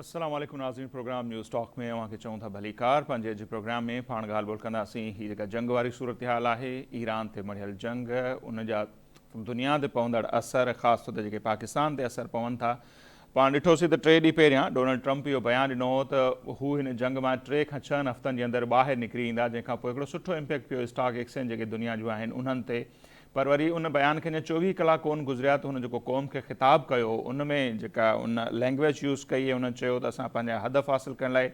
अस्सलाम वालेकुम नाज़रीन। प्रोग्राम न्यूज़ टॉक में अवां खे चऊं था भली कार। पंहिंजे जे प्रोग्राम में पाण ॻाल्हि ॿोल कंदासीं हीअ जेका जंग वारी सूरत हाल आहे, ईरान ते मढ़ियल जंग, उन जा दुनिया ते पवंदड़ असर, ख़ासि तौर ते जेके पाकिस्तान ते असर पवनि था। पाण ॾिठोसीं त 3 ॾींहं पहिरियां डोनाल्ड ट्रंप इहो बयानु ॾिनो त हू हिन जंग मां 3 खां 6 हफ़्तनि जे अंदरि ॿाहिरि निकिरी ईंदा, जंहिंखां पोइ हिकिड़ो सुठो इम्पैक्ट पियो स्टॉक एक्सचेंज जेके दुनिया जूं आहिनि उन्हनि ते। पर वरी उन बयान खे अञा 24 कलाक कोन गुज़रिया त हुन जेको क़ौम खे ख़िताबु कयो, उन में जेका उन लैंग्वेज यूज़ कई ऐं उन चयो त असां पंहिंजा हदफ़ हासिलु करण लाइ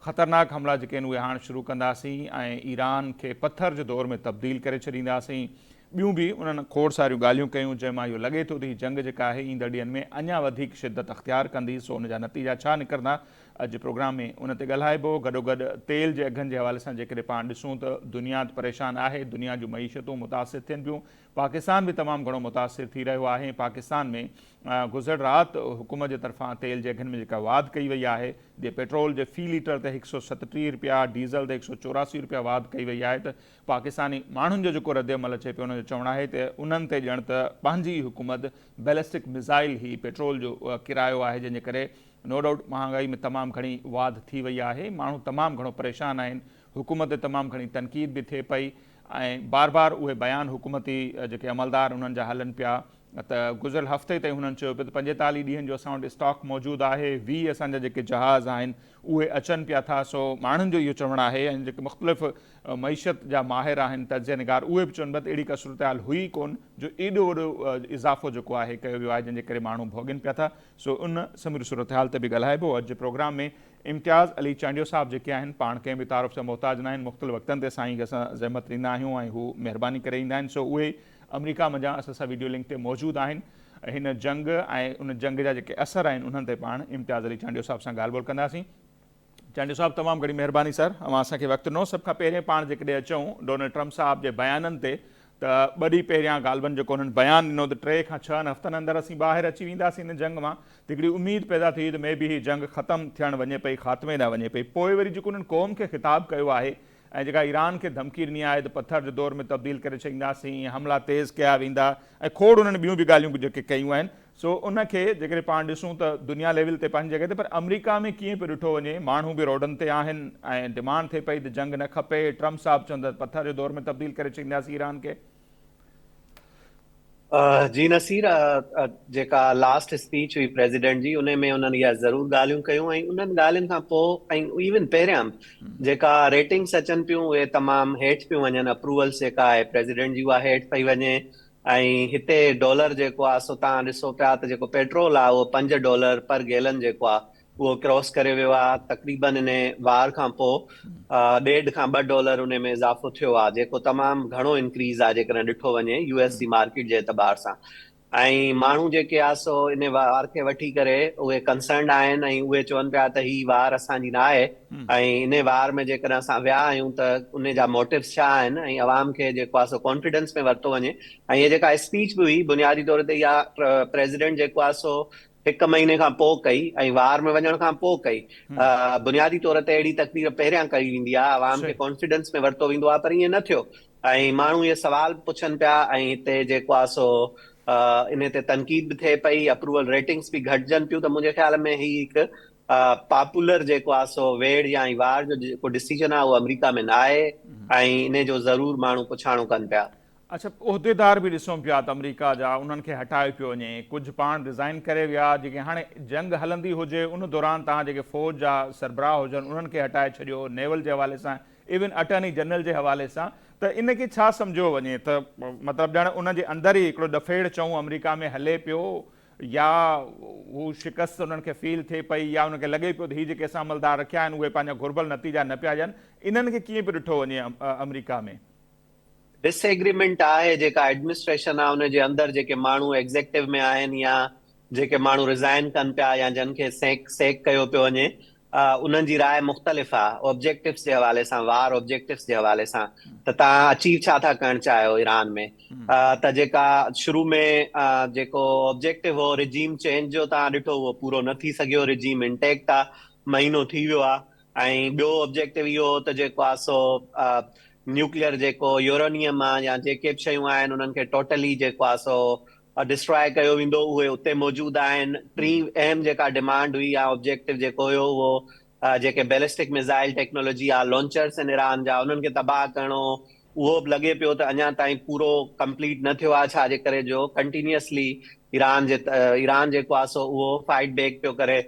ख़तरनाक हमला जेके आहिनि उहे हाणे शुरू कंदासीं ऐं ईरान खे पथर जे दौर में तब्दील करे छॾींदासीं। ॿियूं बि उन्हनि खोड़ सारियूं ॻाल्हियूं कयूं, जंहिंमां इहो लॻे थो त हीअ जंग जेका आहे ईंदड़ ॾींहंनि में अञा वधीक शिदत अख़्तियार कंदी। सो उन जा नतीजा छा निकिरंदा, अॼु प्रोग्राम में उन ते ॻाल्हाइबो। गॾोगॾु तेल जे अघनि जे हवाले सां जेकॾहिं पाण ॾिसूं त दुनिया परेशान आहे, दुनिया जूं मईशतूं मुतासिर थियनि पियूं, पाकिस्तान बि तमामु घणो मुतासिर थी रहियो आहे। पाकिस्तान में गुज़र राति हुकूमत जे तरफ़ां तेल जे अघनि में जेका वाध कई वई आहे, जे पेट्रोल जे फ़ी लीटर ते 137 रुपया, डीज़ल ते 184 रुपया वाध कई वई आहे, त पाकिस्तानी माण्हुनि जो जेको रद्दमल अचे पियो उनजो चवणु आहे त उन्हनि ते ॼण त पंहिंजी हुकूमत बैलिस्टिक मिज़ाइल ही पेट्रोल जो किरायो आहे, जंहिंजे करे नो डाउट महांगाई में तमामु घणी वाध थी वई आहे। माण्हू तमामु घणो परेशान आहिनि, हुकूमत ते तमामु घणी तनक़ीद बि थिए पई ऐं बार बार उहे बयान हुकूमती जेके अमलदार उन्हनि जा हलनि पिया। त गुज़िरियल हफ़्ते ताईं हुननि चयो पियो त 45 ॾींहंनि जो असां वटि स्टॉक मौजूदु आहे, 20 असांजा जेके जहाज़ आहिनि उहे अचनि पिया था। सो माण्हुनि जो इहो चवणु आहे ऐं जेके मुख़्तलिफ़ मईशत जा माहिर आहिनि, तज्ज़िया निगार, उहे बि चवनि पिया त अहिड़ी का सूरत हाल हुई कोन जो एॾो वॾो इज़ाफ़ो जेको आहे कयो वियो आहे, जंहिंजे करे माण्हू भोॻनि पिया था। सो उन समूरी सूरत हाल ते बि ॻाल्हाइबो। अॼु प्रोग्राम में इम्तियाज़ अली चांडियो साहब जेके आहिनि, पाण कंहिं बि तारुफ़ जा मोहताज न आहिनि, मुख़्तलिफ़ वक़्तनि ते साईं खे असां ज़हमत ॾींदा आहियूं ऐं हू महिरबानी करे ईंदा आहिनि। सो उहे अमरीका मंझां असां सां वीडियो लिंक ते मौजूदु आहिनि। हिन जंग ऐं उन जंग जा जेके असर आहिनि उन्हनि ते पाण इम्तियाज़ अली चांडियो साहब सां ॻाल्हि ॿोल कंदासीं। चांडियो साहब, तमामु घणी महिरबानी सर, अवां असांखे वक़्तु ॾिनो। सभ खां पहिरियों पाण जेकॾहिं अचूं डोनाल्ड ट्रंप साहब जे बयाननि ते, त 2 ॾींहं पहिरियां ॻाल्हिबनि जेको हुननि बयानु ॾिनो त 3 खां 6 हफ़्तनि अंदरि असीं ॿाहिरि अची वेंदासीं हिन जंग मां, त हिकिड़ी उमेद पैदा थी त मे बि हीअ जंग ख़तमु थियणु वञे पई, ख़ात्मे ॾांहुं वञे पई। पोइ वरी जेको उन्हनि क़ौम खे ख़िताबु कयो आहे ऐं जेका ईरान खे धमकी ॾिनी आहे त पथर जे दौर में तब्दील करे छॾींदासीं, हमला तेज़ कया वेंदा ऐं खोड़ उन्हनि ॿियूं बि ॻाल्हियूं जेके कयूं आहिनि। सो उनखे जेकॾहिं पाण ॾिसूं त दुनिया लेवल ते पंहिंजी जॻह ते, पर अमरीका में कीअं पियो ॾिठो वञे, माण्हू बि रोडनि ते आहिनि ऐं डिमांड थिए पई त जंग न खपे। ट्रंप साहब चवंदा पथर जे दौर में तब्दील करे छॾींदासीं ईरान खे। जी नसीर, जेका लास्ट स्पीच हुई प्रेसिडेंट जी, उन में उन्हनि इहा ज़रूरु ॻाल्हियूं कयूं ऐं उन्हनि ॻाल्हियुनि खां पोइ ऐं इवन पहिरियां जेका रेटिंग्स अचनि पियूं उहे तमामु हेठि पियूं वञनि। अप्रूवल्स जेका आहे प्रेसिडेंट जी उहा हेठि पई वञे ऐं हिते डॉलर जेको आहे सो तव्हां ॾिसो पिया त जेको पेट्रोल आहे उहो $5 पर गैलन जेको आहे उहो क्रॉस करे वियो आहे। तक़रीबन इन वार खां पोइ $1.5 खां $2 उन में इज़ाफ़ो थियो आहे, जेको तमामु घणो इंक्रीज़ आहे जेकॾहिं ॾिठो वञे यूएस जी मार्केट जे एतबार सां। ऐं माण्हू जेके आहे सो इन वार खे वठी करे उहे कंसर्न आहिनि ऐं उहे चवनि पिया त ही वार असांजी न आहे ऐं इन वार में जेकॾहिं असां विया आहियूं त उन जा मोटिव्स छा आहिनि ऐं अवाम खे जेको आहे सो कॉन्फिडेंस में वरितो वञे। ऐं इहा जेका स्पीच बि हुई बुनियादी तौर ते इहा प्रेसिडेंट जेको आहे सो 1 महीने खां पोइ कई ऐं वार में वञण खां पोइ कई। बुनियादी तौर ते अहिड़ी तकरीर पहिरियां कई वेंदी आहे, अवाम खे कॉन्फिडेंस में वरितो वेंदो आहे, पर ईअं न थियो ऐं माण्हू इहे सवाल पुछनि पिया ऐं हिते जेको आहे सो इन ते तनक़ीद बि थिए पई, अप्रूवल रेटिंग्स बि घटिजनि पियूं। त मुंहिंजे ख़्याल में ही हिकु पॉपुलर जेको आहे सो वेड़ या वार जो जेको डिसीजन आहे उहो अमरीका में न आहे ऐं इन जो ज़रूरु माण्हू पुछाणो कनि पिया। अच्छा, उहिदेदार बि ॾिसूं पिया त अमरीका जा उन्हनि खे हटायो पियो वञे, कुझु पाण रिज़ाइन करे विया, जेके हाणे जंग हलंदी हुजे उन दौरान तव्हां जेके फ़ौज जा सरबराह हुजनि उन्हनि खे हटाए छॾियो, नेवल जे हवाले सां, इवन अटर्नी जनरल जे हवाले सां। त इनखे छा सम्झो वञे त मतिलबु ॼण उन जे अंदरि ई हिकिड़ो दफ़ेड़ चऊं अमरीका में हले पियो, या हू शिकस्त उन्हनि खे फील थिए पई, या उनखे लॻे पियो त हीअ जेके असां अमलदार रखिया आहिनि उहे पंहिंजा घुर्बल नतीजा न पिया ॾियनि। इन्हनि खे कीअं पियो ॾिठो वञे अमरीका में? डिसएग्रीमेंट आहे, जेका एडमिनिस्ट्रेशन आहे उन जे अंदरि जेके माण्हू एग्ज़ेक्टिव में आहिनि या जेके माण्हू रिज़ाइन कनि पिया या जिन खे सेक कयो पियो वञे, उन्हनि जी राय मुख़्तलिफ़ आहे ऑब्जेक्टिव्स जे हवाले सां, वार ऑब्जेक्टिव्स जे हवाले सां। त तव्हां अचीव छा था करणु चाहियो ईरान में? त जेका शुरू में जेको ऑब्जेक्टिव हो रिजीम चेंज जो, तव्हां ॾिठो उहो पूरो न थी सघियो, रिजीम इंटेक्ट आहे, महीनो थी वियो आहे। ऐं ॿियो ऑब्जेक्टिव इहो हो त जेको आहे सो न्यूक्लियर जेको यूरेनियम आहे या जेके बि शयूं आहिनि उन्हनि खे टोटली जेको आहे सो डिस्ट्रॉय कयो वेंदो उहे उते मौजूदु आहिनि। टी अहम जेका डिमांड हुई या ऑब्जेक्टिव जेको हुयो उहो जेके बैलिस्टिक मिसाइल टेक्नोलॉजी आहे, लॉन्चर्स आहिनि ईरान जा, उन्हनि खे तबाह करणो, उहो बि लॻे पियो त अञा ताईं पूरो कंप्लीट न थियो आहे, छाजे करे जो कंटिन्यूअसली ईरान जेको आहे सो उहो फाइट बैक पियो करे।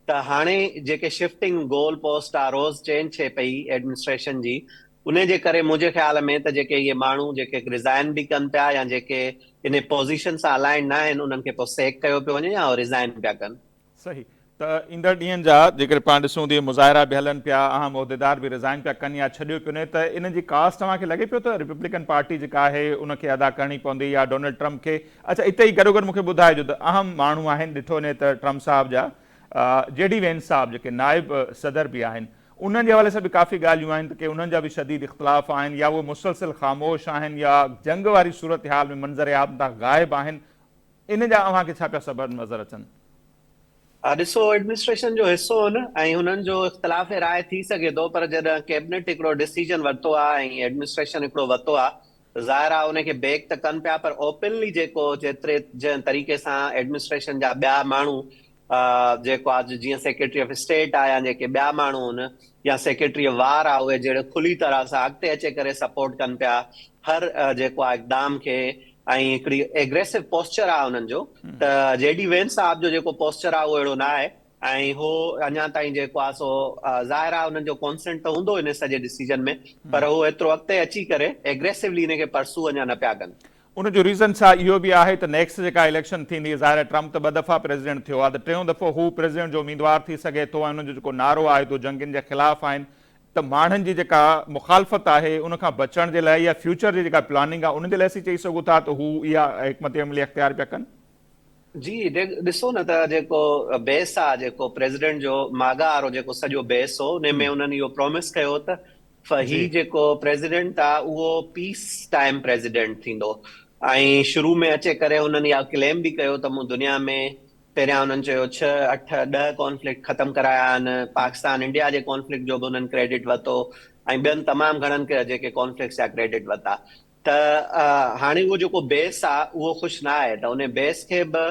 त हाणे जेके शिफ्टिंग गोल पोस्ट आहे, रोज़ चेंज थिए पई एडमिनिस्ट्रेशन जी, उन जे करे मुंहिंजे ख़्याल में त जेके इहे माण्हू जेके रिज़ाइन बि कनि पिया या जेके इन पोज़ीशन सां अलाइन न आहिनि, उन्हनि खे पोइ सेक कयो पियो वञे या रिज़ाइन पिया कनि। सही। त ईंदड़ ॾींहंनि जा जेकर पाण ॾिसूं त मुज़ाहिरा बि हलनि पिया, अहम उहिदेदार बि रिज़ाइन पिया कनि या छॾियो पियो, त इन जी कास्ट तव्हांखे लॻे पियो त रिपब्लिकन पार्टी जेका आहे उनखे अदा करणी पवंदी या डोनाल्ड ट्रम्प खे? अच्छा, इते ई गॾो गॾु मूंखे ॿुधाइजो त अहम माण्हू आहिनि, ॾिठो वञे त ट्रम्प साहिब जा JD वेंस साहब जेके नाइब सदर बि आहिनि, उन्हनि जे हवाले सां बि काफ़ी ॻाल्हियूं आहिनि त की उन्हनि जा बि शदीद इख़्तिलाफ़ आहिनि या उहे मुसलसिल ख़ामोश आहिनि या जंग वारी सूरत हाल में मंज़र आम तां ग़ाइब आहिनि। इन जा अव्हांखे छा पिया सबब नज़र अचनि? ॾिसो, एडमिनिस्ट्रेशन जो हिसो हो न, ऐं हुननि जो इख़्तिलाफ़ राय थी सघे थो, पर जॾहिं कैबिनेट हिकिड़ो डिसीजन वरितो आहे ऐं एडमिनिस्ट्रेशन हिकिड़ो वरितो आहे, ज़ाहिर आहे उनखे बेक त कनि पिया, पर ओपनली जेको जेतिरे तरीक़े सां एडमिनिस्ट्रेशन जा ॿिया माण्हू जेको आहे जीअं सेक्रेटरी ऑफ स्टेट आहे या जेके ॿिया माण्हू आहिनि या सेक्रेटरी ऑफ वार आहे, उहे जहिड़े खुली तरह सां अॻिते अचे करे सपोर्ट कनि पिया हर जेको आहे इक़दाम खे, ऐं हिकिड़ी एग्रेसिव पोस्चर आहे हुननि जो। त JD वेंस साहब जो जेको पोस्चर आहे उहो अहिड़ो न आहे, ऐं हो अञा ताईं जेको आहे सो ज़ाहिर आहे हुननि जो कॉन्सेंट त हूंदो इन सॼे डिसीजन में, पर हू एतिरो अॻिते अची करे एग्रेसिवली इनखे परसू अञा न पिया कनि। उनजो रीज़न छा इहो बि आहे त नेक्स्ट जेका इलेक्शन थींदी, ज़ाहिर ट्रम्प त 2 दफ़ा प्रेसिडेंट थियो आहे, त टियों दफ़ो हू प्रेसिडेंट जो उम्मीदवार थी सघे थो, ऐं हुनजो जेको नारो आहे तो जंगियुनि जे ख़िलाफ़ आहिनि, त माण्हुनि जी जेका मुखालफ़त आहे उनखां बचण जे लाइ या फ्यूचर जी जेका प्लानिंग आहे उन जे लाइ असीं चई सघूं था त हू इहा हिकमत अमली अख़्तियार पिया कनि? जी, ॾिसो न त जेको बेस आहे, जेको प्रेसिडेंट जो मागा वारो जेको सॼो बेस हो, उन में उन्हनि इहो प्रॉमिस कयो त ही जेको प्रेसिडेंट आहे उहो पीस टाइम प्रेसिडेंट थींदो, ऐं शुरू में अचे करे हुननि इहा क्लेम बि कयो त मूं दुनिया में पहिरियां हुननि चयो 6, 8, 10 कॉन्फ्लिक्ट ख़तमु कराया आहिनि, पाकिस्तान इंडिया जे कॉन्फ्लिक्ट जो बि हुननि क्रेडिट वरितो, ऐं ॿियनि तमामु घणनि जेके कॉन्फ्लिक्ट्स जा क्रेडिट वरिता। त हाणे उहो जेको बेस आहे उहो ख़ुशि न आहे, त उन बेस खे बि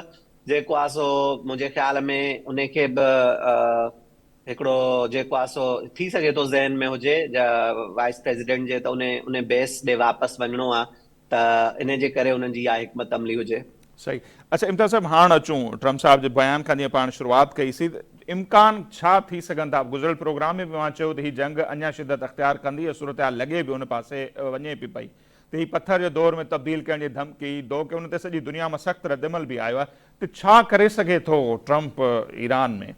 जेको आहे सो मुंहिंजे ख़्याल में उनखे बि हिकिड़ो जेको आहे सो थी सघे थो ज़हन में हुजे वाइस प्रेसिडेंट जे, त उन बेस ॾे वापसि वञिणो आहे, त इन जे करे उन्हनि जी इहा हिकमत अमली हुजे। सही। अच्छा, इम्तियाज़ साहब, हाणे अचूं ट्रम्प साहब जे बयान खां जीअं पाण शुरूआत कईसीं, इम्कान छा थी सघनि था? गुज़िरियल प्रोग्राम में बि मां चयो त हीअ जंग अञा शिदत अख़्तियार कंदी, सूरत हाल लॻे बि उन पासे वञे पई पई, त हीअ पथर जे दौर में तब्दील करण जी धमकी दो के उन ते सॼी दुनिया में सख़्तु रद्दमल बि आयो आहे, त छा करे सघे थो ट्रम्प ईरान में?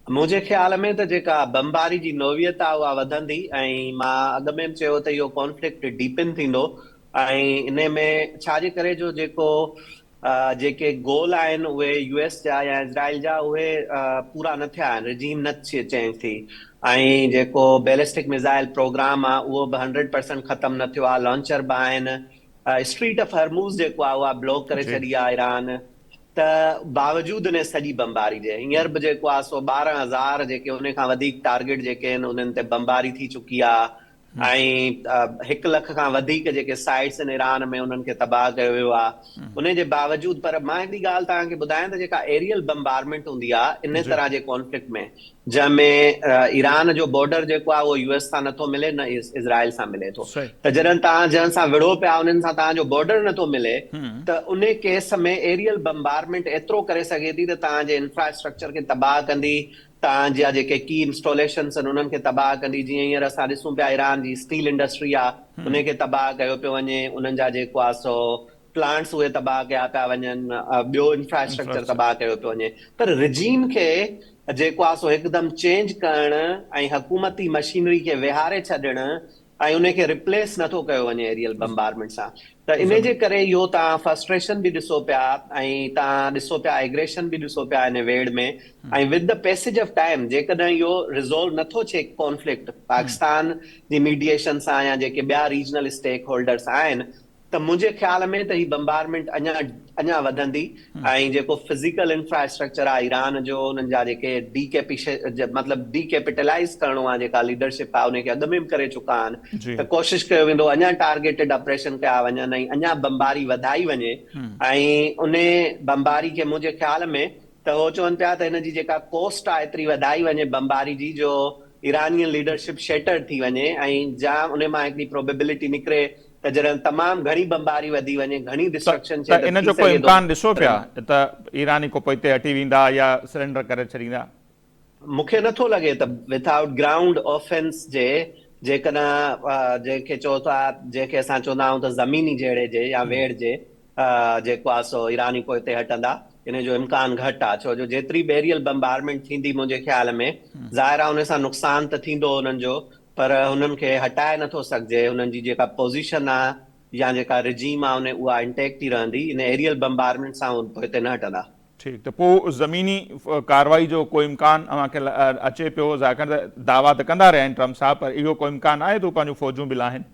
मुंहिंजे ख़्याल में त जेका बमबारी जी नोवियत आहे उहा वधंदी, ऐं मां अॻु में बि चयो त इहो कॉन्फ्लिक्ट डीपन थींदो, ऐं इन में छाजे करे जो जेको जेके गोल आहिनि उहे US जा या इज़राइल जा उहे पूरा न थिया आहिनि, रिजीम न चेंज थी, ऐं जेको बैलिस्टिक मिसाइल प्रोग्राम आहे उहो बि 100% ख़तमु न थियो आहे, लॉन्चर बि आहिनि, स्ट्रीट ऑफ हरमूज़ जेको आहे उहा ब्लॉक करे छॾी आहे ईरान, त बावजूदि इन सॼी बमबारी जे हींअर बि जेको आहे सो 12,000 जेके उन खां वधीक टारगेट जेके आहिनि उन्हनि ते बमबारी थी चुकी आहे, ऐं 1 लख खां वधीक जेके साइट्स आहिनि ईरान में उन्हनि खे तबाह कयो वियो आहे। उन जे बावजूदि पर मां हिकिड़ी ॻाल्हि तव्हांखे ॿुधायां त जेका एरियल बमबारमेंट हूंदी आहे इन तरह जे कॉन्फ्लिक्ट में, जंहिंमें ईरान जो बॉर्डर जेको आहे उहो US सां नथो मिले न इज़राइल सां मिले थो, त जॾहिं तव्हां जंहिं सां विढ़ो पिया उन्हनि सां तव्हांजो बॉर्डर नथो मिले, त उन केस में एरियल बमबारमेंट एतिरो करे सघे थी त तव्हांजे इंफ्रास्ट्रक्चर खे तबाह कंदी, तव्हांजा जेके की इंस्टॉलेशन्स आहिनि उन्हनि खे तबाह कंदी। जीअं हींअर असां ॾिसूं पिया ईरान जी स्टील इंडस्ट्री आहे उनखे तबाह कयो पियो वञे, उन्हनि जा जेको आहे सो प्लांट्स उहे तबाह कया पिया वञनि, ॿियो इंफ्रास्ट्रक्चर तबाह कयो पियो वञे, पर रिजीम खे जेको आहे सो हिकदमि चेंज करणु ऐं हुकूमती मशीनरी खे विहारे छॾणु ऐं उनखे रिप्लेस नथो कयो वञे एरियल बमबारमेंट सां, त इन जे करे इहो तव्हां फ्रस्ट्रेशन बि ॾिसो पिया ऐं तव्हां ॾिसो पिया एग्रेशन बि ॾिसो पिया इन वेड़ में, ऐं with the passage of time जेकॾहिं इहो रिज़ोल्व नथो थिए कॉन्फ्लिक्ट पाकिस्तान जी मीडिएशन सां या जेके ॿिया रीजनल स्टेक होल्डर्स आहिनि, त मुंहिंजे ख़्याल में त ही बम्बारमेंट अञा वधंदी ऐं जेको फिज़िकल इंफ्रास्ट्रक्चर आहे ईरान जो, उन्हनि जा जेके मतिलबु डीकैपिटलाइज़ करणो आहे, जेका लीडरशिप आहे उनखे अॻु में बि करे चुका आहिनि, जी त कोशिशि कयो वेंदो अञा टारगेटेड ऑपरेशन कया वञनि ऐं अञा बम्बारी वधाई वञे। ऐं उन बम्बारी खे मुंहिंजे ख़्याल में त हो चवनि पिया त हिन जी जेका कोस्ट आहे एतिरी वधाई वञे बम्बारी जी, जो ईरानियन लीडरशिप शेटर थी वञे ऐं जाम उन मां हिकिड़ी प्रोबेबिलिटी निकिरे त जॾहिं तमामु घणी बम्बारी वधी वञे, घणी डिस्ट्रक्शन थिए, त त इन थी जो कोई सघे थो इम्कान ॾिसो पिया त ईरानी को पोइ हिते हटी वेंदा या सरेंडर करे छॾींदा? मूंखे नथो लॻे त विथआउट ग्राउंड ऑफेंस जे जेकॾहिं जंहिंखे चओ था, जंहिंखे असां चवंदा आहियूं त ज़मीनी जहिड़े जे या वेड़ जे जेको आहे सो ईरानी पोइ हिते हटंदा, इन जो इम्कान घटि आहे। छो जो जेतिरी बेरियल बम्बारमेंट थींदी मुंहिंजे ख़्याल में ज़ाहिर आहे उन सां नुक़सान त थींदो उन्हनि जो, पर हुननि खे हटाए नथो सघिजे। हुननि जी जेका पोज़ीशन आहे या जेका रिजीम आहे उहा इंटेक्ट ई रहंदी। इन एरियल बम्बारमेंट सां हिते न हटंदा। ठीकु, त पोइ ज़मीनी कार्रवाई जो कोई इम्कान अव्हांखे अचे पियो? ज़ाहिर त दावा त कंदा रहिया आहिनि ट्रम्प साहब, पर इहो कोई इम्कान आहे त पंहिंजूं फ़ौजूं बि लाहिनि?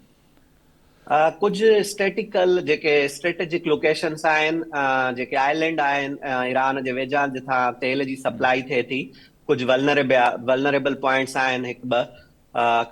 कुझु स्टेटिकल जेके स्ट्रेटेजिक लोकेशन्स आहिनि, जेके आइलैंड आहिनि ईरान जे वेझा जिथां तेल जी सप्लाई थिए थी, कुझु वल्नरेबल पॉइंट्स आहिनि, हिकु ॿ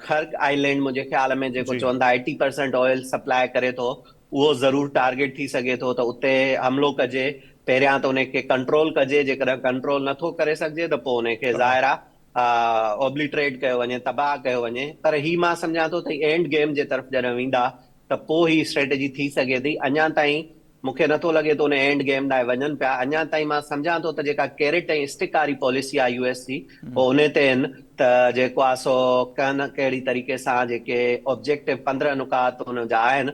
खर्क आइलैंड मुंहिंजे ख़्याल में जेको जी चवंदा 80% ऑयल सप्लाई करे थो, उहो ज़रूरु टारगेट थी सघे थो त उते हमिलो कजे। पहिरियां त उनखे कंट्रोल कजे, जेकॾहिं कंट्रोल नथो करे सघिजे त पोइ उनखे ज़ाहिर आहे ऑब्लिटरेट कयो वञे, तबाह कयो वञे। पर ही मां सम्झां थो त एंड गेम जे तरफ़ जॾहिं वेंदा त पोइ ही स्ट्रेटेजी थी सघे थी। अञा ताईं मूंखे नथो लॻे थो उन एंड गेम ॾांहुं वञनि पिया। अञा ताईं मां सम्झां थो त जेका कैरेट ऐं स्टिक वारी पॉलिसी आहे यूएस जी, उहो उन ते आहिनि त जेको आहे सो न कहिड़ी तरीक़े सां जेके ऑब्जेक्टिव 15 नुकात हुन जा आहिनि,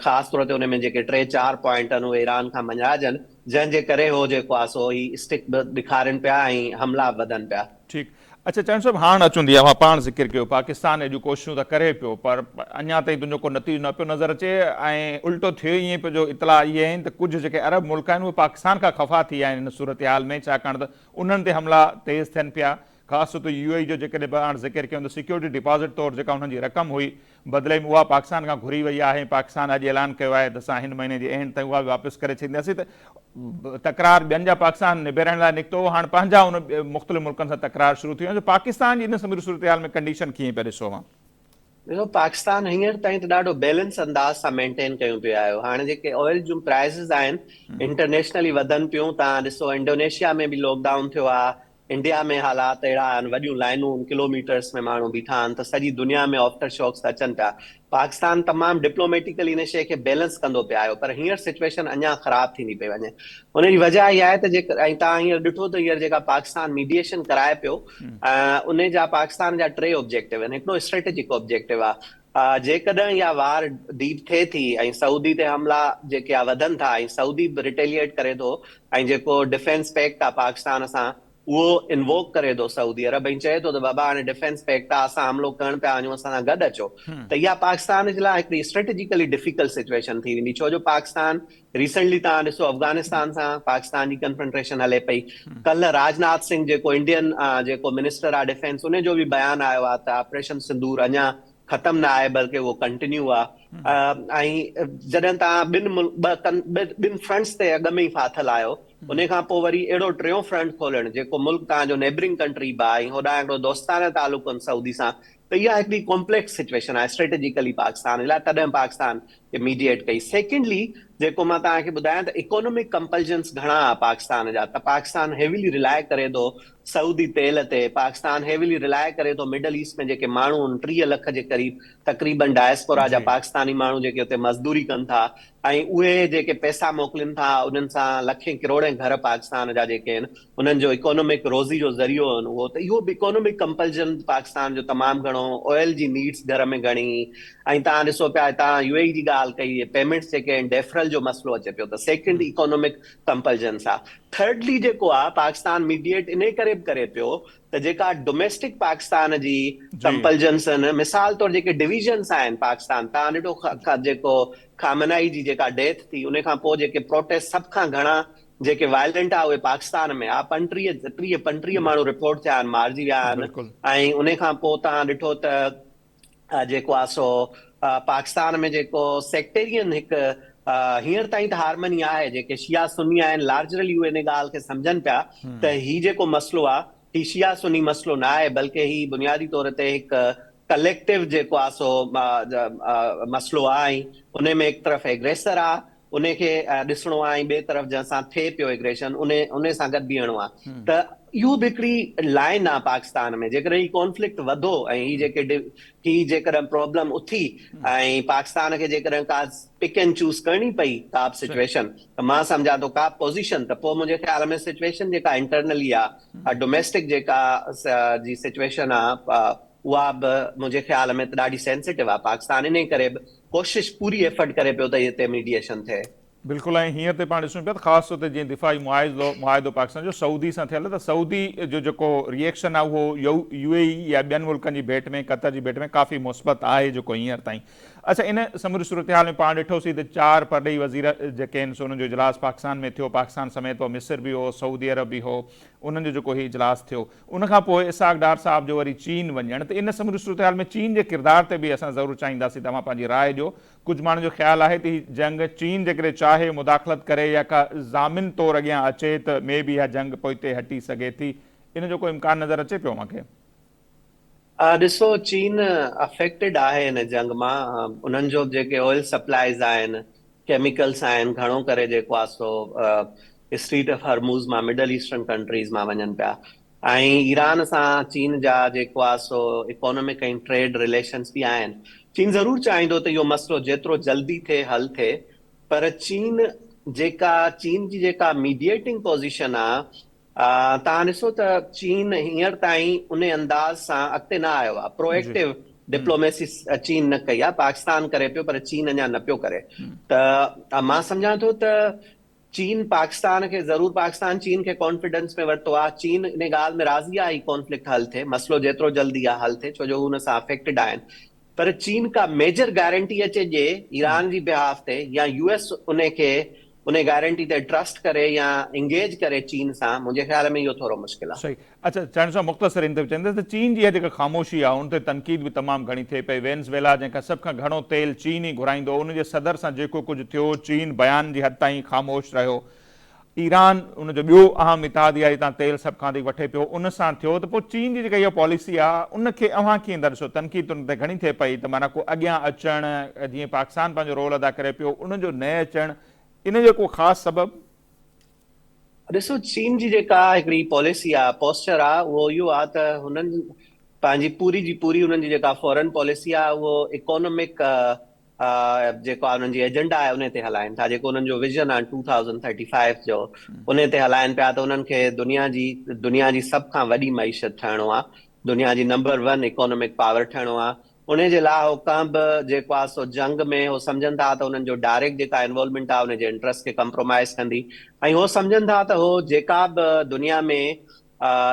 ख़ासि तौर ते हुन में जेके 3-4 पॉइंट आहिनि उहे ईरान खां मञाइजनि, जंहिंजे करे हो जेको आहे सो ही स्टिक ॾेखारनि पिया ऐं हमला वधनि पिया। ठीकु। अच्छा चरण साहिबु, हाणे अचूं अवां पाण ज़िक्र कयो पाकिस्तान एॾियूं कोशिशूं त करे पियो, पर अञा ताईं तुंहिंजो को नतीजो न पियो नज़र अचे। ऐं उल्टो थियो ईअं पियो जो इतला इहे आहिनि त कुझु जेके अरब मुल्क आहिनि उहे पाकिस्तान खां ख़फ़ा थी विया आहिनि हिन सूरत हाल में, छाकाणि त उन्हनि ते हमला तेज़ थियनि पिया। ख़ासि तौर ते यूएई जो जेकॾहिं हाणे ज़िक्र कयूं त सिक्योरिटी डिपॉज़िट तौरु जेका हुननि जी रक़म हुई बदिले में उहा पाकिस्तान खां घुरी वई आहे। पाकिस्तान अॼु ऐलान कयो आहे त असां हिन महीने जे एंड ताईं उहा बि वापसि करे छॾींदासीं। त तकरार ॿियनि जा पाकिस्तान निबेरण लाइ निकितो, हाणे पंहिंजा उन मुख़्तलिफ़ मुल्कनि सां तकरार शुरू थी वियो। पाकिस्तान जी इन समूरी सूरत हाल में कंडीशन कीअं पिया ॾिसो? ॾिसो, पाकिस्तान हींअर ताईं त ॾाढो बैलेंस अंदाज़ सां मेंटेन कयूं पिया आहियो। हाणे जेके ऑयल जूं प्राइसिस आहिनि इंटरनेशनली वधनि पियूं। तव्हां ॾिसो इंडोनेशिया में बि लॉकडाउन थियो आहे, इंडिया में हालात अहिड़ा आहिनि, वॾियूं लाइनूं किलोमीटर्स में माण्हू बीठा आहिनि, त सॼी दुनिया में आफ्टर शॉक्स अचनि पिया। पाकिस्तान तमामु डिप्लोमेटिकली इन शइ खे बैलेंस कंदो पिया आहियो, पर हींअर सिचुएशन अञा ख़राब थींदी पई वञे। उनजी वजह इहा आहे त ऐं तव्हां हींअर ॾिठो त हींअर जेका पाकिस्तान मीडिएशन कराए पियो, उन जा पाकिस्तान जा 3 ऑब्जेक्टिव आहिनि। हिकिड़ो स्ट्रेटेजिक ऑब्जेक्टिव आहे, जेकॾहिं इहा वार डीप थिए थी ऐं सऊदी ते हमला जेके आहे वधनि था ऐं सऊदी बि रिटेलिएट करे थो, ऐं जेको डिफेंस पैक्ट आहे पाकिस्तान सां उहो इन्वोक करे थो सऊदी अरब, ऐं चए थो त बाबा हाणे डिफेंस पैक्ट आहे, असां हमिलो करणु पिया वञूं, असां सां गॾु अचो, त इहा पाकिस्तान जे लाइ हिकिड़ी स्ट्रेटेजिकली डिफिकल्ट सिचुएशन थी वेंदी। छो जो पाकिस्तान रिसेंटली तव्हां ॾिसो अफगानिस्तान सां पाकिस्तान जी कन्फ्रंट्रेशन हले पई। कल्ह राजनाथ सिंह जेको इंडियन जेको मिनिस्टर आहे डिफेंस, उन जो बि बयानु आयो आहे त ऑपरेशन सिंदूर अञा ख़तमु न आहे, बल्कि उहो कंटिन्यू आहे। ऐं जॾहिं तव्हां ॿिनि फ्रंट्स ते अॻु में ई फाथल आहियो, उन खां पोइ वरी अहिड़ो टियों फ्रंट खोलणु, जेको मुल्क तव्हांजो नेबरिंग कंट्री बि आहे, होॾां हिकिड़ो दोस्ताना तालुक आहिनि सऊदी सां, त इहा हिकिड़ी कॉम्प्लेक्स सिचुएशन आहे स्ट्रेटेजिकली पाकिस्तान लाइ। तॾहिं पाकिस्तान खे मीडिएट कई। सेकेंडली, जेको मां तव्हांखे ॿुधायां त इकोनॉमिक कंपल्जन्स घणा आहे पाकिस्तान जा, त पाकिस्तान हेविली रिलाय करे थो सऊदी तेल ते। पाकिस्तान हेविली रिलाय करे थो मिडल ईस्ट में जेके माण्हू आहिनि 30 लख जे क़रीब तक़रीबन डायस्पोरा जा पाकिस्तानी माण्हू जेके हुते मज़दूरी कनि था, ऐं उहे जेके पैसा मोकिलनि था, उन्हनि सां लखें किरोड़ें घर पाकिस्तान जा जेके आहिनि उन्हनि जो इकोनॉमिक रोज़ी जो ज़रियो आहिनि उहो, त इहो बि इकोनॉमिक कंपल्जन पाकिस्तान जो तमामु घणो। ऑयल जी नीड्स घर में घणी, ऐं तव्हां ॾिसो पिया तव्हां यूएई जी ॻाल्हि कई, पेमेंट्स जेके आहिनि डेफरल जो मसलो अचे पियो, त सेकेंड इकोनॉमिक कंपल्जन्स आहे। थर्डली जेको आहे पाकिस्तान मीडिएट इन करे बि करे पियो त जेका डोमेस्टिक पाकिस्तान जी कंपल्जन्स आहिनि, मिसाल तौरु जेके डिविजन्स आहिनि पाकिस्तान, तव्हां ॾिठो जेको खामनाई जी जेका डेथ थी, उन खां पोइ जेके प्रोटेस्ट सभ खां घणा जेके वायलेंट आहे उहे पाकिस्तान में आहे। 35 माण्हू रिपोर्ट थिया आहिनि, मारिजी विया आहिनि। ऐं उन खां पोइ तव्हां ॾिठो त जेको आहे सो पाकिस्तान में जेको सेक्टेरियन हिकु हींअर ताईं त हारमनी आहे, जेके शिया सुन्नी आहिनि लार्जरली उहे इन ॻाल्हि खे सम्झनि पिया त ही जेको मसइलो आहे ही शिया सुन्नी मसइलो न आहे, बल्कि ही बुनियादी तौर ते हिकु कलेक्टिव जेको आहे सो मसइलो आहे। ऐं उन में हिकु तरफ़ एग्रेसर आहे, उनखे ॾिसणो आहे, ऐं ॿिए तरफ़ जंहिंसां थिए पियो एग्रेशन उन सां गॾु बीहणो आहे। त इहो बि हिकिड़ी लाइन आहे पाकिस्तान में। जेकॾहिं ही कॉन्फ्लिक्ट वधो ऐं ही जेकॾहिं प्रॉब्लम उथी ऐं पाकिस्तान खे जेकॾहिं का पिक एंड चूज़ करणी पई का बि सिचुएशन, त मां सम्झां थो का पोज़ीशन, त पोइ मुंहिंजे ख़्याल में सिचुएशन जेका इंटरनली आहे डोमेस्टिक जेका जी सिचुएशन आहे उहा बि मुंहिंजे ख़्याल में त ॾाढी सेंसिटिव आहे। पाकिस्तान इन करे बि कोशिशि पूरी एफर्ट करे पियो त हिते मीडिएशन थिए। बिल्कुलु। ऐं हींअर ते पाण ॾिसूं पिया त ख़ासि तौर ते जीअं दिफ़ाई मुआहिदो पाकिस्तान जो सऊदी सां थियल, त सऊदी जो जेको रिएक्शन आहे उहो UAE या ॿियनि मुल्कनि जी भेट में, कतर जी भेट में काफ़ी मुस्बत आहे जेको हींअर ताईं। अच्छा, इन समूरी सूरत हाल में पाण ॾिठोसीं त 4 परॾेही वज़ीर जेके आहिनि सो उन्हनि जो इजलास पाकिस्तान में थियो, पाकिस्तान समेत पोइ मिस्र बि हो, सऊदी अरब बि हो, उन्हनि जो जेको ही इजलास थियो। उनखां पोइ इसाक डार साहब जो वरी चीन वञणु, त इन समूरी सूरत हाल में चीन जे किरदार ते बि असां ज़रूरु चाहींदासीं तव्हां पंहिंजी राय ॾियो। कुझु माण्हुनि जो ख़्यालु आहे त ही जंग चीन जेकॾहिं चाहे मुदाख़लत करे या का ज़ामिन तौरु अॻियां अचे त मे बि इहा जंग पोइ हिते हटी सघे थी, इन जो कोई इम्कान नज़र अचे पियो मूंखे? ॾिसो, चीन अफेक्टेड आहे हिन जंग मां। उन्हनि जो जेके ऑयल सप्लाइज़ आहिनि, केमिकल्स आहिनि, घणो करे जेको आहे सो स्ट्रीट ऑफ हॉर्मुज़ मां मिडल ईस्टर्न कंट्रीज़ मां वञनि पिया। ऐं ईरान सां चीन जा जेको आहे सो इकोनॉमिक ऐं ट्रेड रिलेशन्स बि आहिनि। चीन ज़रूरु चाहींदो त इहो मसइलो जेतिरो जल्दी थिए हल थिए, पर चीन जी जेका मीडिएटिंग पोज़ीशन आहे, तव्हां ॾिसो त चीन हींअर ताईं उन अंदाज़ सां अॻिते न आयो आहे। प्रोएक्टिव डिप्लोमेसी चीन न कई आहे। पाकिस्तान करे पियो पर चीन अञा न पियो करे। त मां सम्झां थो त चीन पाकिस्तान चीन खे कॉन्फिडेंस में वरितो आहे। चीन इन ॻाल्हि में राज़ी आहे ही कॉन्फ्लिक्ट हल थिए, मसइलो जेतिरो जल्दी आहे हल थिए, छो जो हुन सां अफेक्टेड आहिनि। पर चीन का मेजर गारंटी अचे ॾिए ईरान जी बिहाफ ते, या US उन गारंटी ते ट्रस्ट करे या इंगेज करे चीन सां, मुंहिंजे ख़्याल में इहो थोरो मुश्किल आहे। सही। अच्छा, चवण सां मुख़्तसर इन ते चवंदे त चीन जी जेका ख़ामोशी आहे उन ते तनक़ीद बि तमामु घणी थिए पई। वेनेज़ुएला जंहिंखां सभ खां घणो तेल चीन ई घुराईंदो, उनजे सदर सां जेको कुझु थियो चीन बयान जी हद ताईं ख़ामोश रहियो। ईरान उनजो ॿियो अहम इतिहादी आहे, हितां तेल सभ खां वधीक वठे पियो, उन सां थियो। त पोइ चीन जी जेका इहा पॉलिसी आहे उनखे अव्हां कीअं था ॾिसो? तनक़ीद उन ते घणी थिए पई त माना को अॻियां अचणु, जीअं पाकिस्तान पंहिंजो रोल अदा करे पियो, उनजो न अचणु, इन जो को ख़ासि सबबु? ॾिसो, चीन जी जेका हिकिड़ी पॉलिसी आहे, पोस्चर आहे, उहो इहो आहे त हुननि पंहिंजी पूरी हुननि जी जेका फॉरेन पॉलिसी आहे उहो इकोनॉमिक जेको आहे हुननि जी एजेंडा आहे उन ते हलाइनि था। जेको हुननि जो विजन आहे 2035 जो, उन ते हलाइनि पिया। त उन्हनि खे दुनिया जी सभ खां वॾी मईशत ठहिणो आहे, दुनिया जी नंबर 1 इकोनॉमिक पावर ठहिणो आहे। उन जे लाइ हो कंहिं बि जेको आहे सो जंग में हो सम्झनि था त हुननि जो डायरेक्ट जेका इन्वॉल्वमेंट आहे उनजे इंट्रस्ट खे कंप्रोमाइज़ कंदी। ऐं हो सम्झनि था त हो जेका बि दुनिया में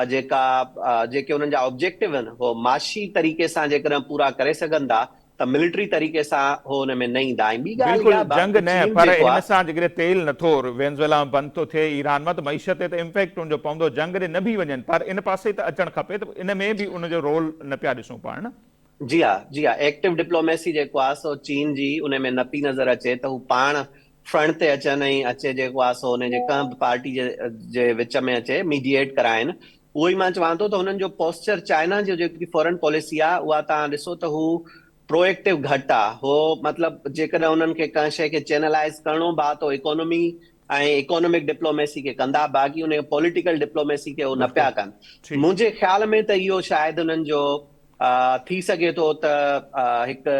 जेके हुननि जा ऑब्जेक्टिव आहिनि हो माशी तरीक़े सां जेकॾहिं पूरा करे सघनि था त मिलिट्री तरीक़े सां हो हुन में न ईंदा। ऐं ॿी ॻाल्हि बिल्कुलु जंग न, पर इन सां जेकॾहिं तेल नथो वेनेज़ुएला में बंदि थो थिए ईरान मां, त मईशत ते इम्पैक्ट उनजो पवंदो। जंग ॾे न बि वञनि पर इन पासे त अचणु खपे, त इन में बि उनजो रोल न पिया ॾिसूं पाण। जी हा, एक्टिव डिप्लोमेसी जेको आहे सो चीन जी उन में न पई नज़र अचे त हू पाण फ्रंट ते अचनि ऐं अचे जेको आहे सो हुनजे कंहिं बि पार्टी जे विच में अचे मीडिएट कराइनि। उहो ई मां चवां थो त हुननि जो पोस्चर चाइना जो जेकी फॉरेन पॉलिसी आहे उहा तव्हां ॾिसो त हू प्रोएक्टिव घटि आहे। हो मतिलबु जेकॾहिं उन्हनि खे कंहिं शइ खे चैनलाइज़ करिणो बि आहे त इकोनॉमी ऐं इकोनॉमिक डिप्लोमेसी खे कंदा, बाक़ी उन पॉलिटिकल डिप्लोमेसी खे उहो न पिया कनि। मुंहिंजे ख़्याल में त इहो शायदि हुननि जो थी सघे थो त हिकु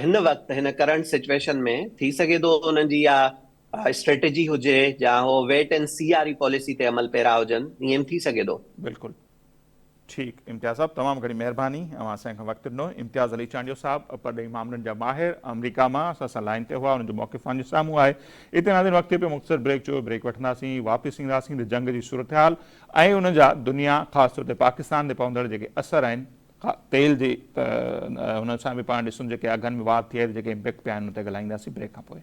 हिन वक़्तु हिन करंट सिचुएशन में थी सघे थो हुननि जी इहा स्ट्रेटेजी हुजे या हो वेट एंड सी वारी पॉलिसी ते अमल पैरा हुजनि, ईअं थी सघे थो। बिल्कुलु ठीकु। इम्तियाज़ साहब तमामु घणी महिरबानी, अव्हां असांखे वक़्तु ॾिनो। इम्तियाज़ अली चांडियो साहब परॾेही मामलनि जा माहिर, अमरीका मां असां सां लाइन ते हुआ, उन्हनि जो मौक़िफ़ जे साम्हूं आहे। इते नाज़रीन वक़्तु पियो मुख़्तसर ब्रेक जो, ब्रेक वठंदासीं, वापसि ईंदासीं त जंग जी सूरत हाल ऐं उन जा दुनिया ख़ासि तौर ते पाकिस्तान ते पवंदड़ जेके असर आहिनि तेल जी, त हुन सां बि पाण ॾिसूं जेके अघनि में वाध थिए, जेके इम्पैक्ट पिया आहिनि उन ते ॻाल्हाईंदासीं ब्रेक खां पोइ।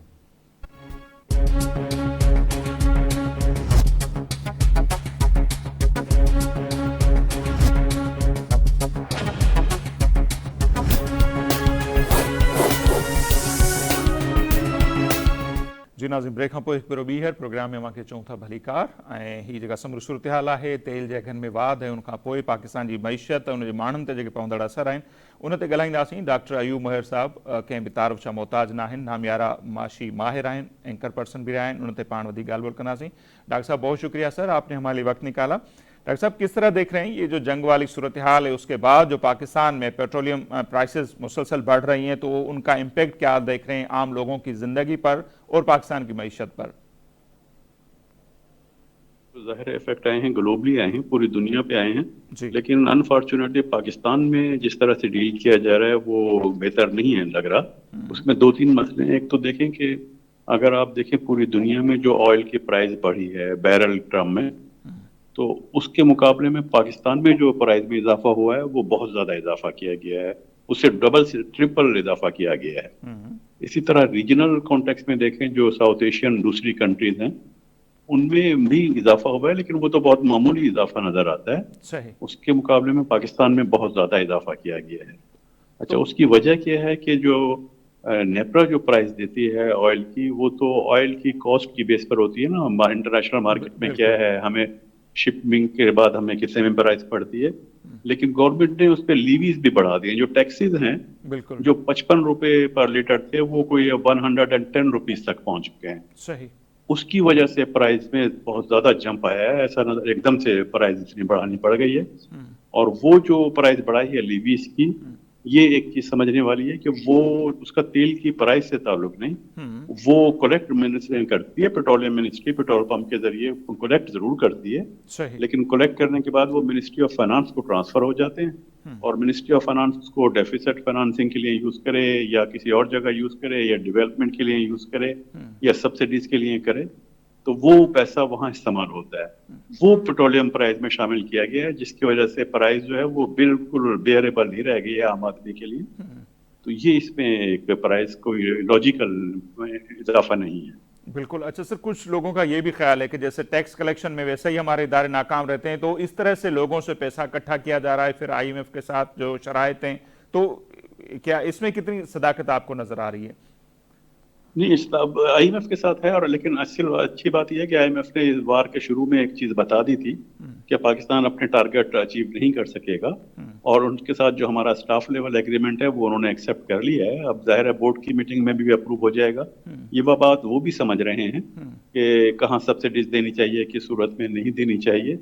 नाज़िम ब्रेक खां पोइ हिकु भेरो ॿीहर प्रोग्राम में मूंखे चऊं था भलीकार ऐं हीअ जेका समूरी सूरत हाल आहे तेल जे अघनि में वाध ऐं उनखां पोइ पाकिस्तान जी मईशत उनजे माण्हुनि ते जेके पवंदड़ असर आहिनि उन ते ॻाल्हाईंदासीं। डॉक्टर अयूब महर साहब कंहिं बि तारीफ़ जा मोहताज न आहिनि, नामियारा माशी माहिर आहिनि, एंकर पर्सन भी रहा है, उन ते पाण वधीक ॻाल्हि ॿोल कंदासीं। डॉक्टर साहब बहुत शुक्रिया सर, आपने हमारे लिए वक्त निकाला। डॉक्टर साहब किस तरह देख रहे हैं ये जो जंग वाली सूरत हाल है उसके बाद जो पाकिस्तान में पेट्रोलियम प्राइसेस मुसलसल बढ़ रही हैं तो उनका इम्पेक्ट क्या देख रहे हैं आम लोगों की ज़िंदगी पर और पाकिस्तान की मईशत पर? ज़ाहिर इफेक्ट आए हैं, ग्लोबली आए हैं, पूरी दुनिया पे आए हैं जी। लेकिन अनफॉर्चुनेटली पाकिस्तान में जिस तरह से डील किया जा रहा है वो बेहतर नहीं है लग रहा। उसमें दो तीन मसले हैं। एक तो देखें कि अगर आप देखें पूरी दुनिया में जो ऑयल की प्राइस बढ़ी है बैरल टर्म में, तो उसके मुकाबले में पाकिस्तान में जो प्राइस में इजाफा हुआ है वो बहुत ज़्यादा इजाफा किया गया है, उससे डबल से ट्रिपल इजाफा किया गया है। इसी तरह रीजनल कॉन्टेक्स्ट में देखें जो साउथ एशियन दूसरी कंट्रीज हैं उनमें भी इजाफा हुआ है लेकिन वो तो बहुत मामूली इजाफा नजर आता है। सही। उसके मुकाबले में पाकिस्तान में बहुत ज्यादा इजाफा किया गया है। अच्छा, उसकी वजह क्या है कि जो नेपरा जो प्राइस देती है ऑयल की वो तो ऑयल की कॉस्ट की बेस पर होती है ना। इंटरनेशनल मार्केट में क्या है, हमें शिपिंग के बाद हमें कितने में प्राइस पड़ती है, लेकिन गवर्नमेंट ने उस पर लीवीज भी बढ़ा दिए। जो टैक्सेस हैं बिल्कुल जो 55 रुपए पर लीटर थे वो कोई 110 रुपीज तक पहुंच चुके हैं। सही। उसकी वजह से प्राइस में बहुत ज्यादा जंप आया है। ऐसा एकदम से प्राइस इतनी बढ़ानी पड़ गई है। और वो जो प्राइस बढ़ाई है लीवीज की, ये एक चीज समझने वाली है कि वो उसका तेल की प्राइस से ताल्लुक नहीं, वो कलेक्ट मिनिस्ट्री करती है, पेट्रोलियम मिनिस्ट्री पेट्रोल पंप के जरिए कलेक्ट जरूर करती है। सही। लेकिन कलेक्ट करने के बाद वो मिनिस्ट्री ऑफ फाइनेंस को ट्रांसफर हो जाते हैं और मिनिस्ट्री ऑफ फाइनेंस को डेफिसिट फाइनेंसिंग के लिए यूज करे या किसी और जगह यूज करे या डेवलपमेंट के लिए यूज करे या सब्सिडीज के लिए करे, तो वो पैसा वहां इस्तेमाल होता है। वो पेट्रोलियम प्राइस में शामिल किया गया है जिसकी वजह से प्राइस जो है वो बिल्कुल बेयरेबल नहीं रह गई है आम आदमी के लिए। तो ये इसमें एक प्राइस कोई लॉजिकल इजाफा नहीं है। बिल्कुल। अच्छा सर, कुछ लोगों का ये भी ख्याल है कि जैसे टैक्स कलेक्शन में वैसे ही हमारे इदारे नाकाम रहते हैं तो इस तरह से लोगों से पैसा इकट्ठा किया जा रहा है फिर IMF के साथ जो शराइत हैं, तो क्या इसमें कितनी सदाकत आपको नजर आ रही है? नहीं, IMF के साथ है, और लेकिन अच्छी बात यह है कि IMF ने इस बार के शुरू में एक चीज बता दी थी कि पाकिस्तान अपने टारगेट अचीव नहीं कर सकेगा, और उनके साथ जो हमारा स्टाफ लेवल एग्रीमेंट है वो उन्होंने एक्सेप्ट कर लिया है। अब जाहिर है बोर्ड की मीटिंग में भी अप्रूव हो जाएगा। ये बात वो भी समझ रहे हैं कि कहाँ सब्सिडीज देनी चाहिए, किस सूरत में नहीं देनी चाहिए,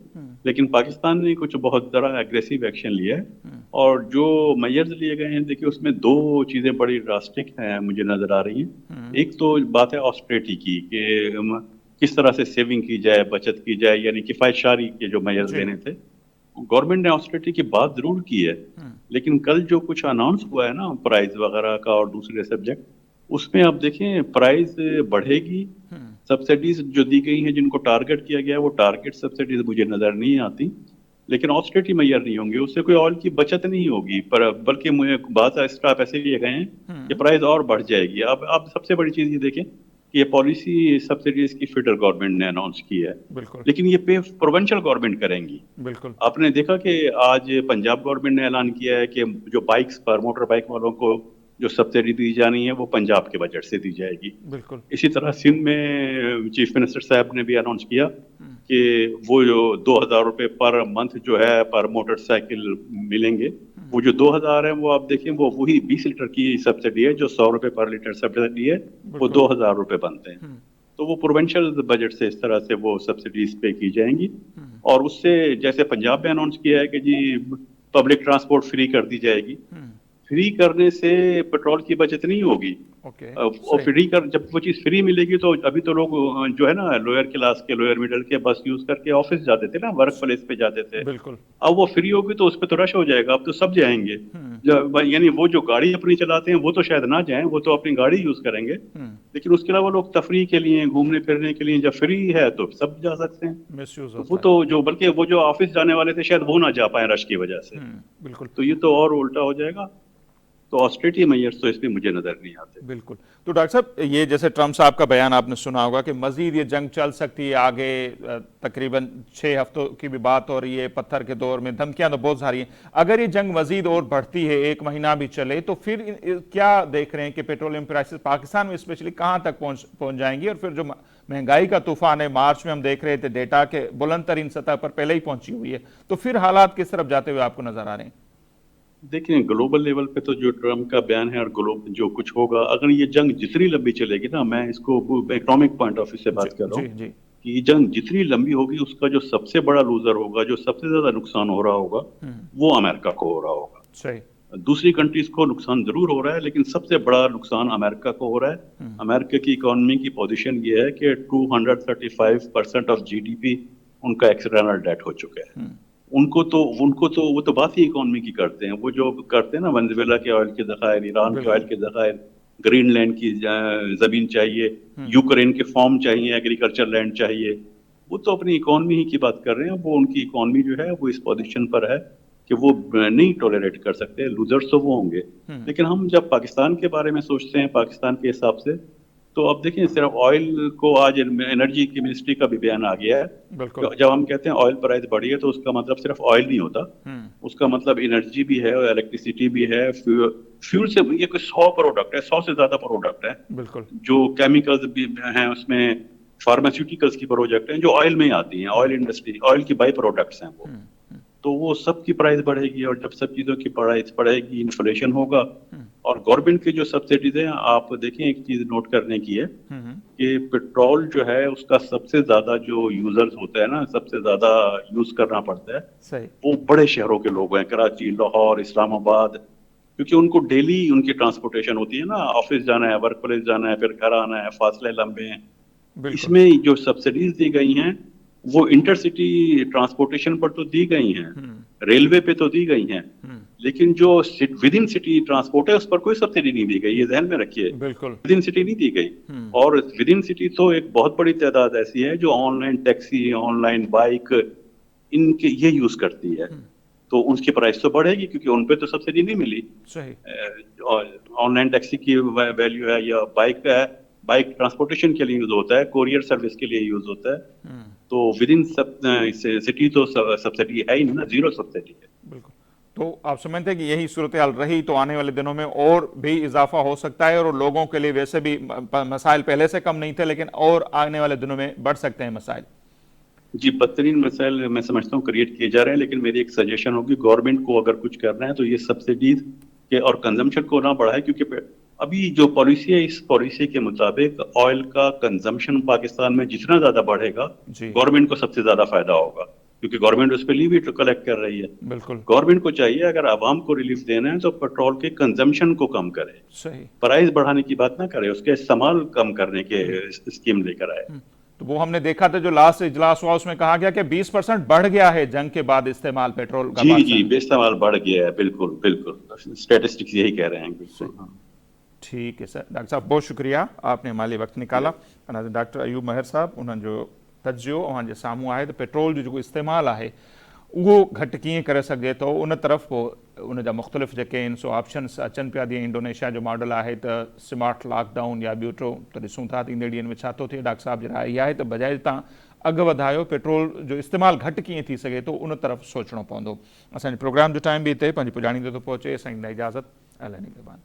लेकिन पाकिस्तान ने कुछ बहुत ज़रा एग्रेसिव एक्शन लिया है। और जो मेजर्स लिए गए हैं, देखिए उसमें दो चीजें बड़ी ड्रास्टिक हैं मुझे नजर आ रही हैं। एक तो बात है ऑस्टेरिटी की कि किस तरह से सेविंग की जाए, बचत की जाए, यानी किफायतशारी के जो मेजर्स लेने थे गवर्नमेंट ने ऑस्टेरिटी की बात जरूर की है, लेकिन कल जो कुछ अनाउंस हुआ है ना प्राइस वगैरह का और दूसरे सब्जेक्ट, उसमें आप देखें प्राइस बढ़ेगी। सब्सिडीज जो दी गई हैं जिनको टारगेट किया गया है वो टारगेट सब्सिडीज मुझे नजर नहीं आती, लेकिन ऑस्टेरिटी मैयर नहीं होंगे, उससे कोई ऑयल की बचत नहीं होगी, पर बल्कि मुझे बात स्टाफ ऐसे लिए गए हैं कि प्राइस और बढ़ जाएगी। अब सबसे बड़ी चीज ये देखें कि ये पॉलिसी सब्सिडीज की फेडरल गवर्नमेंट ने अनाउंस की है, लेकिन ये पे प्रोविंशियल गवर्नमेंट करेंगी। बिल्कुल। आपने देखा कि आज पंजाब गवर्नमेंट ने ऐलान किया है कि जो बाइक्स पर मोटर बाइक वालों को जो सब्सिडी दी जानी है वो पंजाब के बजट से दी जाएगी। बिल्कुल। इसी तरह सिंध में चीफ मिनिस्टर साहब ने भी अनाउंस किया कि वो जो 2000 रुपए पर मंथ जो है पर मोटरसाइकिल मिलेंगे, वो जो 2000 है वो आप देखें वो वही 20 लीटर की सब्सिडी है, जो 100 रुपए पर लीटर सब्सिडी है वो 2000 रुपए बनते हैं। तो वो प्रोविंशियल बजट से इस तरह से वो सब्सिडीज पे की जाएंगी। और उससे जैसे पंजाब में अनाउंस किया है कि जी पब्लिक ट्रांसपोर्ट फ्री कर दी जाएगी, फ्री करने से पेट्रोल की बचत नहीं होगी। और फ्री कर जब वो चीज फ्री मिलेगी तो अभी तो लोग जो है ना लोअर क्लास के लोअर मिडिल के बस यूज करके ऑफिस जाते थे ना, वर्क प्लेस पे जाते थे। बिल्कुल। अब वो फ्री होगी तो उस पर तो रश हो जाएगा, अब तो सब जाएंगे। यानी वो जो गाड़ी अपनी चलाते हैं वो तो शायद ना जाएं, वो तो अपनी गाड़ी यूज करेंगे, लेकिन उसके अलावा लोग तफरीह के लिए घूमने फिरने के लिए जब फ्री है तो सब जा सकते हैं। वो तो जो बल्कि वो जो ऑफिस जाने वाले थे शायद वो ना जा पाए रश की वजह से। बिल्कुल। तो ये तो और उल्टा हो जाएगा। तो ऑस्टेरिटी मेजर्स तो इसमें मुझे नजर नहीं आते। बिल्कुल। तो डॉक्टर साहब, ये जैसे ट्रम्प साहब का बयान आपने सुना होगा कि मजीद ये जंग चल सकती है आगे, तकरीबन 6 हफ्तों की भी बात हो रही है, पत्थर के दौर में धमकियां तो बहुत सारी हैं। अगर ये जंग मजीद और बढ़ती है, 1 महीना भी चले, तो फिर क्या देख रहे हैं कि पेट्रोलियम प्राइसेस पाकिस्तान में स्पेशली कहाँ तक पहुंच जाएंगी? और फिर जो महंगाई का तूफान है, मार्च में हम देख रहे थे डेटा के बुलंद तरीन सतह पर पहले ही पहुंची हुई है, तो फिर हालात किस तरफ जाते हुए आपको नजर आ रहे हैं? देखिए, ग्लोबल लेवल पे तो जो ट्रम्प का बयान है और ग्लोब जो कुछ होगा, अगर ये जंग जितनी लंबी चलेगी ना, मैं इसको इकोनॉमिक पॉइंट ऑफ व्यू से बात कर रहा हूँ कि ये जंग जितनी लंबी होगी, उसका जो सबसे बड़ा लूजर होगा, जो सबसे ज्यादा नुकसान हो रहा होगा, वो अमेरिका को हो रहा होगा। सही। दूसरी कंट्रीज को नुकसान जरूर हो रहा है, लेकिन सबसे बड़ा नुकसान अमेरिका को हो रहा है। अमेरिका की इकोनॉमी की पोजीशन ये है कि 235% ऑफ जीडीपी उनका एक्सटर्नल डेट हो चुका है। उनको तो वो तो बात ही इकोनॉमी की करते हैं। वो जो करते हैं ना, वेनेजुएला के ऑयल के ज़खायर, ईरान के ऑयल के ज़खायर, ग्रीनलैंड की जमीन चाहिए, यूक्रेन के फार्म चाहिए, एग्रीकल्चर लैंड चाहिए, वो तो अपनी इकोनॉमी ही की बात कर रहे हैं। वो उनकी इकोनॉमी जो है वो इस पोजीशन पर है कि वो नहीं टॉलरेट कर सकते। लूजर्स तो वो होंगे। लेकिन हम जब पाकिस्तान के बारे में सोचते हैं, पाकिस्तान के हिसाब से, तो अब देखिए, सिर्फ ऑयल को आज एनर्जी की मिनिस्ट्री का भी बयान आ गया है। जब हम कहते हैं ऑयल प्राइस बढ़ी है, तो उसका मतलब सिर्फ ऑयल नहीं होता, उसका मतलब एनर्जी भी है, इलेक्ट्रिसिटी भी है, फ्यूल से ये कोई 100 प्रोडक्ट है, 100 से ज्यादा प्रोडक्ट है। बिल्कुल। जो केमिकल्स भी हैं उसमें, फार्मास्यूटिकल्स की प्रोजेक्ट हैं जो ऑयल में आती हैं, ऑयल इंडस्ट्री, ऑयल की बाई प्रोडक्ट्स हैं वो। तो वो सब की प्राइस बढ़ेगी, और जब सब चीजों की प्राइस बढ़ेगी, इन्फ्लेशन होगा। और गवर्नमेंट की जो सब्सिडीज हैं, आप देखें, एक चीज नोट करने की है कि पेट्रोल जो है उसका सबसे ज्यादा जो यूजर्स होता है ना, सबसे ज्यादा यूज करना पड़ता है, सही, वो बड़े शहरों के लोग हैं, कराची, लाहौर, इस्लामाबाद, क्योंकि उनको डेली उनकी ट्रांसपोर्टेशन होती है ना, ऑफिस जाना है, वर्क प्लेस जाना है, फिर घर आना है, फासले लंबे हैं। इसमें जो सब्सिडीज दी गई हैं वो इंटरसिटी ट्रांसपोर्टेशन पर तो दी गई हैं, रेलवे पे तो दी गई हैं, लेकिन जो विद इन सिटी ट्रांसपोर्ट है उस पर कोई सब्सिडी नहीं दी गई। ये ध्यान में रखिए, बिल्कुल विद इन सिटी नहीं दी गई। और विद इन सिटी तो एक बहुत बड़ी तादाद ऐसी है जो ऑनलाइन टैक्सी, ऑनलाइन बाइक, इनके ये यूज करती है, तो उनकी प्राइस तो बढ़ेगी क्योंकि उन पे तो सब्सिडी नहीं मिली। ऑनलाइन टैक्सी की वैल्यू है, या बाइक ट्रांसपोर्टेशन के लिए यूज होता है, कोरियर सर्विस के लिए यूज होता है। तो विद इन सिटी तो सब्सिडी है ही नहीं ना, जीरो सब्सिडी है। बिल्कुल। तो आप समझते हैं कि यही सूरत हाल रही तो आने वाले दिनों में और भी इजाफा हो सकता है, और लोगों के लिए वैसे भी मसाइल पहले से कम नहीं थे, लेकिन और आने वाले दिनों में बढ़ सकते हैं मसाइल? जी, बदतरीन मसाइल मैं समझता हूँ क्रिएट किए जा रहे हैं, लेकिन मेरी एक सजेशन होगी, गवर्नमेंट को अगर कुछ करना है तो ये सब्सिडीज के और कंजम्पशन को ना बढ़ाए, क्योंकि अभी जो पॉलिसी है, इस पॉलिसी के मुताबिक ऑयल का कंजम्पशन पाकिस्तान में जितना ज्यादा बढ़ेगा, गवर्नमेंट को सबसे ज्यादा फायदा होगा, क्योंकि गवर्नमेंट उस पर लीवी कलेक्ट कर रही है। बिल्कुल। गवर्नमेंट को चाहिए, अगर आवाम को रिलीफ देना है तो पेट्रोल के कंजम्पशन को कम करे, सही, प्राइस बढ़ाने की बात ना करे, उसके इस्तेमाल कम करने के स्कीम लेकर आए। तो वो हमने देखा था जो लास्ट इजलास हुआ, उसमें कहा गया कि 20% बढ़ गया है जंग के बाद इस्तेमाल पेट्रोल का। जी, इस्तेमाल बढ़ गया है, बिल्कुल बिल्कुल, स्टैटिस्टिक्स यही कह रहे हैं। बिल्कुल। ठीक है सर। डॉक्टर साहब, बहुत शुक्रिया, आपने हमारे वक्त निकाला। डॉक्टर अयूब महर साहब, उन्होंने जो तजियो अवां सामूं आहे, तो पेट्रोल जो इस्तेमाल है वो घट किए करे सके, तो उन तरफ़ उन मुख्तलिफ़ जेके इन सो ऑप्शंस अचन पिया। जीअं इंडोनेशिया जो मॉडल है तो स्मार्ट लॉकडाउन या ॿियो तो ॾिसूं था ईंदड़ ॾींहंनि में छा थो थिए। डॉक्टर साहब जी राय इहा आहे तो बजाय तव्हां अॻु वधायो, पेट्रोल जो इस्तेमाल घट किए थी सके तो उन तरफ़ सोचणो पवंदो। असांजे प्रोग्राम जो टाइम भी हिते पंहिंजी पुॼाणी ते थो पहुचे। असांजी इजाज़त, अलाह निगहबान।